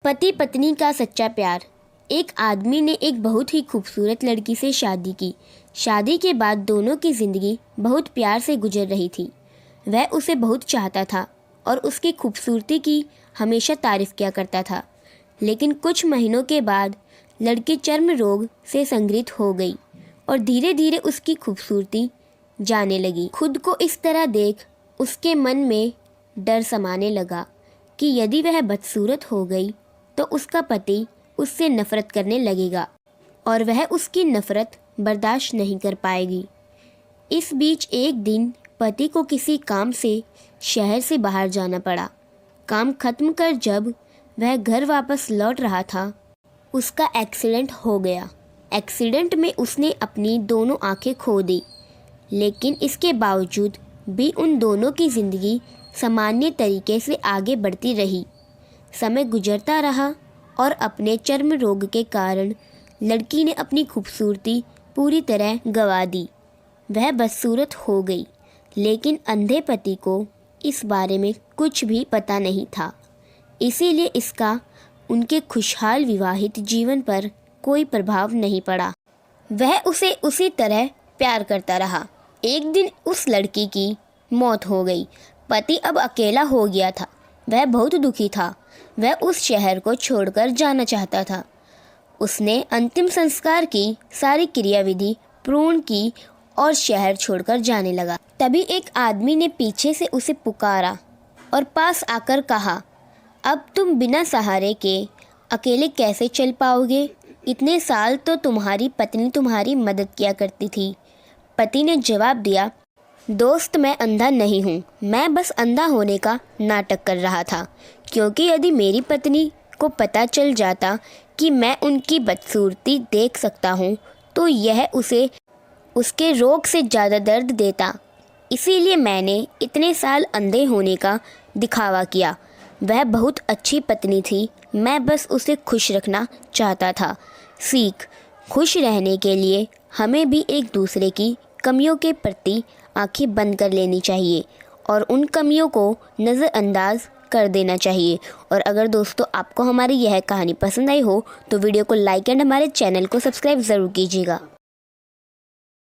पति पत्नी का सच्चा प्यार। एक आदमी ने एक बहुत ही खूबसूरत लड़की से शादी की। शादी के बाद दोनों की ज़िंदगी बहुत प्यार से गुजर रही थी। वह उसे बहुत चाहता था और उसकी खूबसूरती की हमेशा तारीफ़ किया करता था। लेकिन कुछ महीनों के बाद लड़की चर्म रोग से संक्रमित हो गई और धीरे धीरे उसकी खूबसूरती जाने लगी। खुद को इस तरह देख उसके मन में डर समाने लगा कि यदि वह बदसूरत हो गई तो उसका पति उससे नफरत करने लगेगा और वह उसकी नफरत बर्दाश्त नहीं कर पाएगी। इस बीच एक दिन पति को किसी काम से शहर से बाहर जाना पड़ा। काम खत्म कर जब वह घर वापस लौट रहा था, उसका एक्सीडेंट हो गया। एक्सीडेंट में उसने अपनी दोनों आंखें खो दी, लेकिन इसके बावजूद भी उन दोनों की ज़िंदगी सामान्य तरीके से आगे बढ़ती रही। समय गुजरता रहा और अपने चर्म रोग के कारण लड़की ने अपनी खूबसूरती पूरी तरह गंवा दी। वह बदसूरत हो गई, लेकिन अंधे पति को इस बारे में कुछ भी पता नहीं था। इसीलिए इसका उनके खुशहाल विवाहित जीवन पर कोई प्रभाव नहीं पड़ा। वह उसे उसी तरह प्यार करता रहा। एक दिन उस लड़की की मौत हो गई। पति अब अकेला हो गया था। वह बहुत दुखी था। वह उस शहर को छोड़कर जाना चाहता था। उसने अंतिम संस्कार की सारी क्रियाविधि पूर्ण की और शहर छोड़कर जाने लगा। तभी एक आदमी ने पीछे से उसे पुकारा और पास आकर कहा, अब तुम बिना सहारे के अकेले कैसे चल पाओगे? इतने साल तो तुम्हारी पत्नी तुम्हारी मदद किया करती थी। पति ने जवाब दिया, दोस्त, मैं अंधा नहीं हूँ। मैं बस अंधा होने का नाटक कर रहा था, क्योंकि यदि मेरी पत्नी को पता चल जाता कि मैं उनकी बदसूरती देख सकता हूँ तो यह उसे उसके रोग से ज़्यादा दर्द देता। इसीलिए मैंने इतने साल अंधे होने का दिखावा किया। वह बहुत अच्छी पत्नी थी। मैं बस उसे खुश रखना चाहता था। सीख: खुश रहने के लिए हमें भी एक दूसरे की कमियों के प्रति आंखें बंद कर लेनी चाहिए और उन कमियों को नज़रअंदाज कर देना चाहिए। और अगर दोस्तों आपको हमारी यह कहानी पसंद आई हो तो वीडियो को लाइक एंड हमारे चैनल को सब्सक्राइब ज़रूर कीजिएगा।